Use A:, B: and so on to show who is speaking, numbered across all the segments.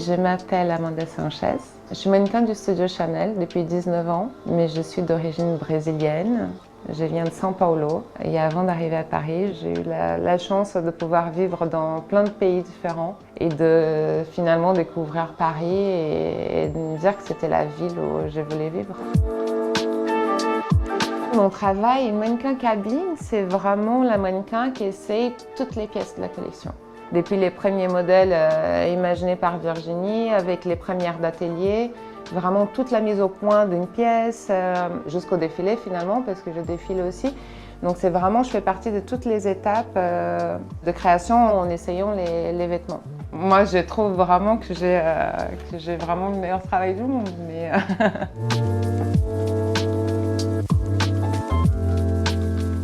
A: Je m'appelle Amanda Sanchez. Je suis mannequin du studio Chanel depuis 19 ans, mais je suis d'origine brésilienne. Je viens de São Paulo et avant d'arriver à Paris, j'ai eu la chance de pouvoir vivre dans plein de pays différents et de finalement découvrir Paris et de me dire que c'était la ville où je voulais vivre. Mon travail, mannequin cabine, c'est vraiment la mannequin qui essaye toutes les pièces de la collection. Depuis les premiers modèles imaginés par Virginie, avec les premières d'atelier, vraiment toute la mise au point d'une pièce, jusqu'au défilé finalement, parce que je défile aussi. Donc c'est vraiment, je fais partie de toutes les étapes de création en essayant les vêtements. Moi, je trouve vraiment que j'ai vraiment le meilleur travail du monde. Mais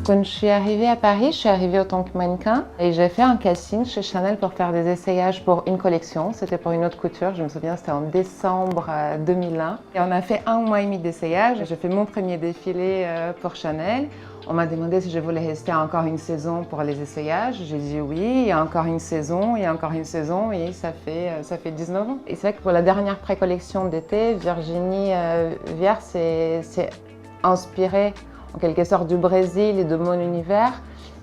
A: Quand je suis arrivée à Paris, je suis arrivée en tant que mannequin et j'ai fait un casting chez Chanel pour faire des essayages pour une collection. C'était pour une haute couture, je me souviens, c'était en décembre 2001. Et on a fait 1 mois et demi d'essayage. J'ai fait mon premier défilé pour Chanel. On m'a demandé si je voulais rester encore une saison pour les essayages. J'ai dit oui, il y a encore une saison, il y a encore une saison et ça fait 19 ans. Et c'est vrai que pour la dernière pré-collection d'été, Virginie Viard s'est inspirée en quelque sorte du Brésil et de mon univers.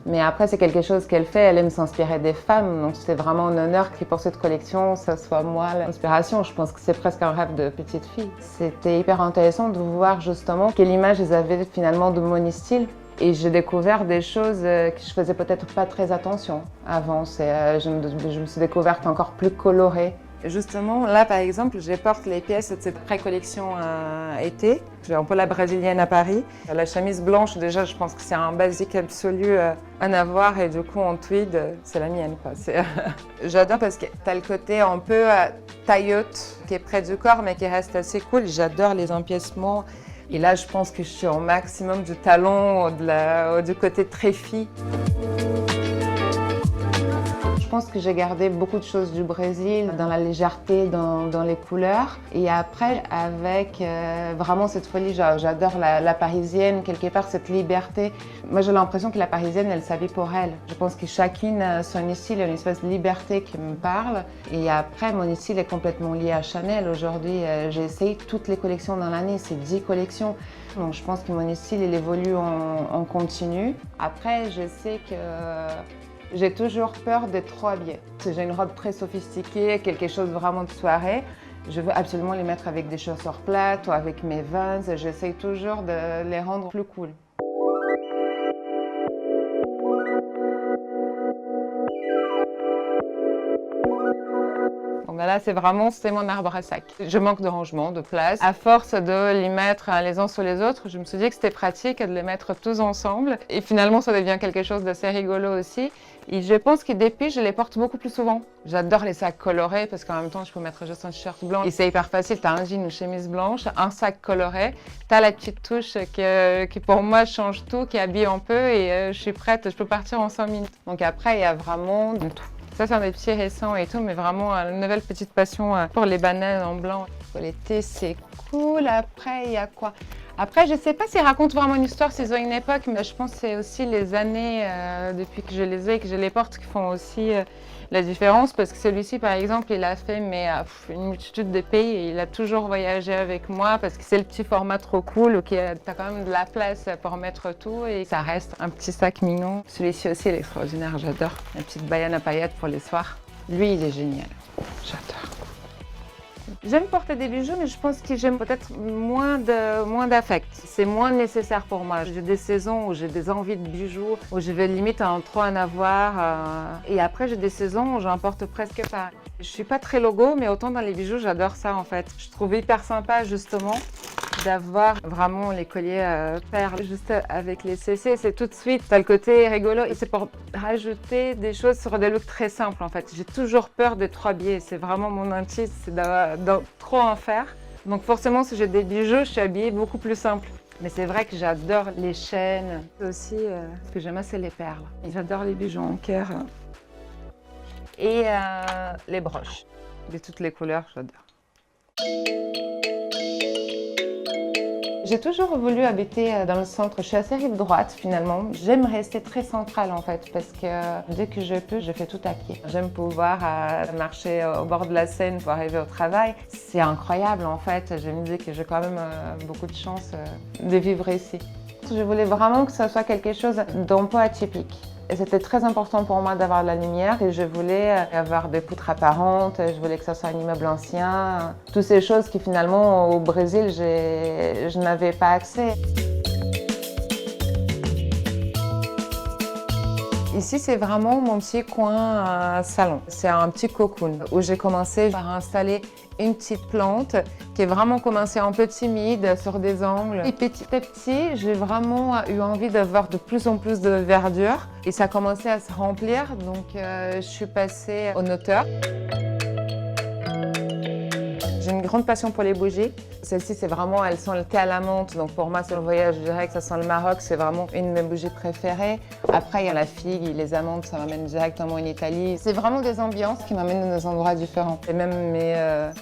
A: Mais après, c'est quelque chose qu'elle fait, elle aime s'inspirer des femmes. Donc c'est vraiment un honneur que pour cette collection, ça soit moi l'inspiration. Je pense que c'est presque un rêve de petite fille. C'était hyper intéressant de voir justement quelle image ils avaient finalement de mon style. Et j'ai découvert des choses que je faisais peut-être pas très attention avant. Je me suis découverte encore plus colorée. Justement, là par exemple, je porte les pièces de cette pré-collection été. J'ai un peu la brésilienne à Paris. La chemise blanche, déjà, je pense que c'est un basique absolu à avoir et du coup en tweed, c'est la mienne, quoi. J'adore parce que t'as le côté un peu taillotte qui est près du corps mais qui reste assez cool. J'adore les empiècements. Et là, je pense que je suis au maximum du talon, du côté très fille. Je pense que j'ai gardé beaucoup de choses du Brésil, dans la légèreté, dans les couleurs. Et après, avec vraiment cette folie, j'adore la parisienne, quelque part cette liberté. Moi, j'ai l'impression que la parisienne, elle s'habille pour elle. Je pense que chacune a son style, une espèce de liberté qui me parle. Et après, mon style est complètement lié à Chanel. Aujourd'hui, j'ai essayé toutes les collections dans l'année, c'est 10 collections. Donc je pense que mon style, il évolue en continu. Après, je sais que j'ai toujours peur d'être trop habillée. Si j'ai une robe très sophistiquée, quelque chose vraiment de soirée, je veux absolument les mettre avec des chaussures plates ou avec mes Vans. J'essaye toujours de les rendre plus cool. Bon, ben là, c'est mon arbre à sac. Je manque de rangement, de place. À force de les mettre les uns sur les autres, je me suis dit que c'était pratique de les mettre tous ensemble. Et finalement, ça devient quelque chose d'assez rigolo aussi. Et je pense que depuis, je les porte beaucoup plus souvent. J'adore les sacs colorés parce qu'en même temps, je peux mettre juste un t-shirt blanc. Et c'est hyper facile, t'as un jean, une chemise blanche, un sac coloré. T'as la petite touche qui pour moi change tout, qui habille un peu et je suis prête, je peux partir en 5 minutes. Donc après, il y a vraiment de tout. Ça, c'est un des petits récents et tout, mais vraiment une nouvelle petite passion pour les bananes en blanc. L'été, c'est cool. Après, il y a quoi? Après, je ne sais pas s'ils racontent vraiment une histoire, s'ils ont une époque, mais je pense que c'est aussi les années depuis que je les ai et que je les porte qui font aussi la différence. Parce que celui-ci, par exemple, il a fait une multitude de pays et il a toujours voyagé avec moi parce que c'est le petit format trop cool, où tu as quand même de la place pour mettre tout et ça reste un petit sac mignon. Celui-ci aussi, il est extraordinaire, j'adore. La petite bayane à paillettes pour les soirs. Lui, il est génial, j'adore. J'aime porter des bijoux, mais je pense que j'aime peut-être moins d'affect. C'est moins nécessaire pour moi. J'ai des saisons où j'ai des envies de bijoux, où je vais limite trop en avoir. Et après, j'ai des saisons où j'en porte presque pas. Je suis pas très logo, mais autant dans les bijoux, j'adore ça en fait. Je trouve hyper sympa justement d'avoir vraiment les colliers perles juste avec les CC. C'est tout de suite, t'as le côté rigolo et c'est pour rajouter des choses sur des looks très simples en fait. J'ai toujours peur d'être trop habillée. C'est vraiment mon anti, c'est de trop en faire. Donc forcément, si j'ai des bijoux, je suis habillée beaucoup plus simple. Mais c'est vrai que j'adore les chaînes. Aussi, ce que j'aime, c'est les perles. J'adore les bijoux en cœur. Et les broches. De toutes les couleurs, j'adore. J'ai toujours voulu habiter dans le centre. Je suis assez rive droite finalement. J'aime rester très centrale en fait parce que dès que je peux, je fais tout à pied. J'aime pouvoir marcher au bord de la Seine pour arriver au travail. C'est incroyable en fait. Je me dis que j'ai quand même beaucoup de chance de vivre ici. Je voulais vraiment que ça soit quelque chose d'un peu atypique. Et c'était très important pour moi d'avoir de la lumière et je voulais avoir des poutres apparentes, je voulais que ça soit un immeuble ancien. Toutes ces choses qui finalement au Brésil, je n'avais pas accès. Ici, c'est vraiment mon petit coin salon. C'est un petit cocoon où j'ai commencé par installer une petite plante qui est vraiment commencé un peu timide sur des angles. Et petit à petit, j'ai vraiment eu envie d'avoir de plus en plus de verdure et ça a commencé à se remplir. Donc, je suis passée au hauteur. J'ai une grande passion pour les bougies. Celle-ci, c'est vraiment, elles sont le thé à la menthe. Donc pour moi, sur le voyage, je dirais que ça sent le Maroc. C'est vraiment une de mes bougies préférées. Après, il y a la figue, les amandes, ça m'amène directement en Italie. C'est vraiment des ambiances qui m'amènent dans des endroits différents. Et même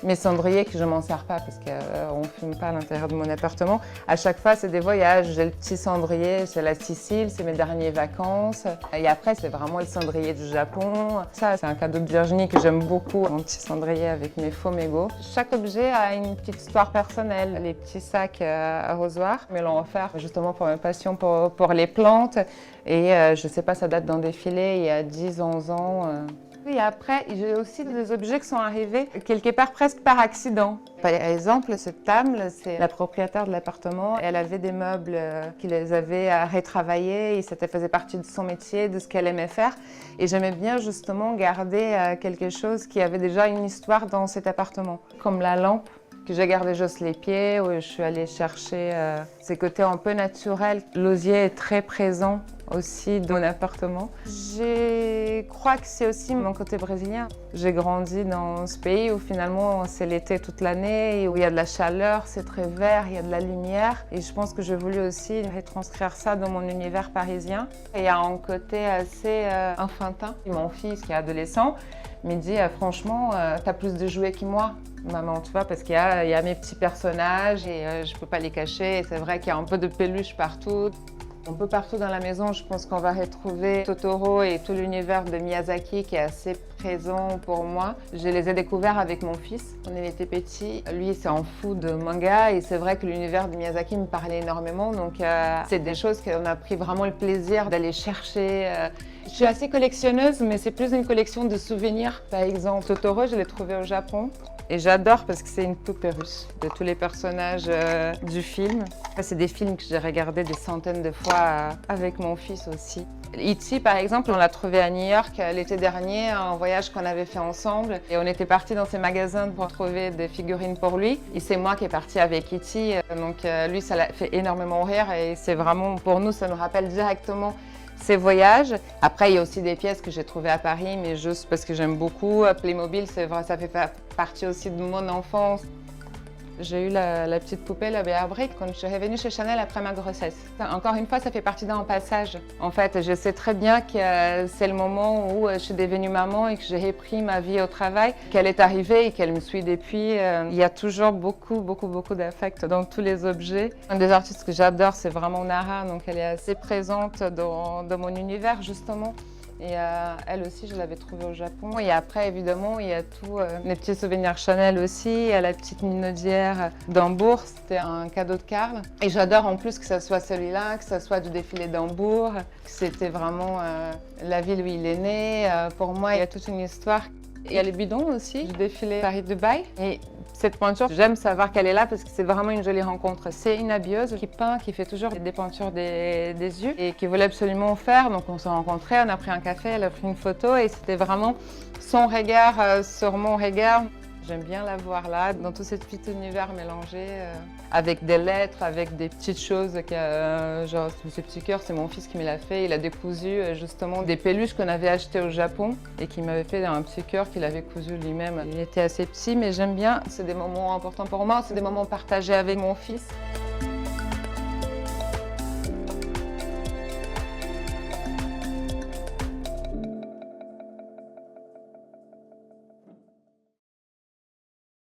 A: mes cendriers, que je m'en sers pas parce qu'on ne fume pas à l'intérieur de mon appartement. À chaque fois, c'est des voyages. J'ai le petit cendrier, c'est la Sicile, c'est mes dernières vacances. Et après, c'est vraiment le cendrier du Japon. Ça, c'est un cadeau de Virginie que j'aime beaucoup. Mon petit cendrier avec mes faux mégots. Chaque objet a une petite histoire personnelle. Les petits sacs arrosoirs me l'ont offert justement pour ma passion pour les plantes. Et je ne sais pas, ça date d'un défilé il y a 10-11 ans. Et après, j'ai aussi des objets qui sont arrivés quelque part presque par accident. Par exemple, cette table, c'est la propriétaire de l'appartement. Elle avait des meubles qui les avait retravaillés et ça faisait partie de son métier, de ce qu'elle aimait faire. Et j'aimais bien justement garder quelque chose qui avait déjà une histoire dans cet appartement, comme la lampe que j'ai gardé juste les pieds, où je suis allée chercher ces côtés un peu naturels. L'osier est très présent aussi dans mon appartement. Je crois que c'est aussi mon côté brésilien. J'ai grandi dans ce pays où finalement c'est l'été toute l'année, où il y a de la chaleur, c'est très vert, il y a de la lumière. Et je pense que j'ai voulu aussi retranscrire ça dans mon univers parisien. Et il y a un côté assez enfantin. Mon fils qui est adolescent me dit franchement, t'as plus de jouets que moi. Maman, tu vois, parce qu'il y a mes petits personnages et je peux pas les cacher. C'est vrai qu'il y a un peu de peluche partout. Un peu partout dans la maison, je pense qu'on va retrouver Totoro et tout l'univers de Miyazaki qui est assez présent pour moi. Je les ai découverts avec mon fils quand il était petit. Lui, c'est un fou de manga et c'est vrai que l'univers de Miyazaki me parlait énormément. Donc, c'est des choses qu'on a pris vraiment le plaisir d'aller chercher. Je suis assez collectionneuse, mais c'est plus une collection de souvenirs. Par exemple, Totoro, je l'ai trouvé au Japon. Et j'adore parce que c'est une poupée russe de tous les personnages du film. C'est des films que j'ai regardés des centaines de fois avec mon fils aussi. E.T. par exemple, on l'a trouvé à New York l'été dernier, un voyage qu'on avait fait ensemble. Et on était partis dans ces magasins pour trouver des figurines pour lui. Et c'est moi qui est partie avec E.T. Donc lui, ça l'a fait énormément rire et c'est vraiment, pour nous, ça nous rappelle directement ces voyages. Après, il y a aussi des pièces que j'ai trouvées à Paris, mais juste parce que j'aime beaucoup. Playmobil, c'est vrai, ça fait partie aussi de mon enfance. J'ai eu la petite poupée, la Bearbrick, quand je suis revenue chez Chanel après ma grossesse. Encore une fois, ça fait partie d'un passage. En fait, je sais très bien que c'est le moment où je suis devenue maman et que j'ai repris ma vie au travail, qu'elle est arrivée et qu'elle me suit depuis. Il y a toujours beaucoup d'affect dans tous les objets. Un des artistes que j'adore, c'est vraiment Nara, donc elle est assez présente dans mon univers, justement. Et elle aussi, je l'avais trouvée au Japon. Et après, évidemment, il y a tous mes petits souvenirs Chanel aussi. Il y a la petite minaudière d'Hambourg, c'était un cadeau de Karl. Et j'adore en plus que ce soit celui-là, que ce soit du défilé d'Hambourg. C'était vraiment la ville où il est né. Pour moi, il y a toute une histoire. Il y a les bidons aussi, du défilé Paris-Dubaï. Et cette peinture, j'aime savoir qu'elle est là parce que c'est vraiment une jolie rencontre. C'est une habilleuse qui peint, qui fait toujours des peintures des yeux et qui voulait absolument faire. Donc on s'est rencontrés, on a pris un café, elle a pris une photo et c'était vraiment son regard sur mon regard. J'aime bien la voir là, dans tout cet petit univers mélangé, avec des lettres, avec des petites choses, genre ce petit cœur, c'est mon fils qui me l'a fait. Il a décousu justement des peluches qu'on avait achetées au Japon et qui m'avait fait un petit cœur qu'il avait cousu lui-même. Il était assez petit, mais j'aime bien. C'est des moments importants pour moi, c'est des moments partagés avec mon fils.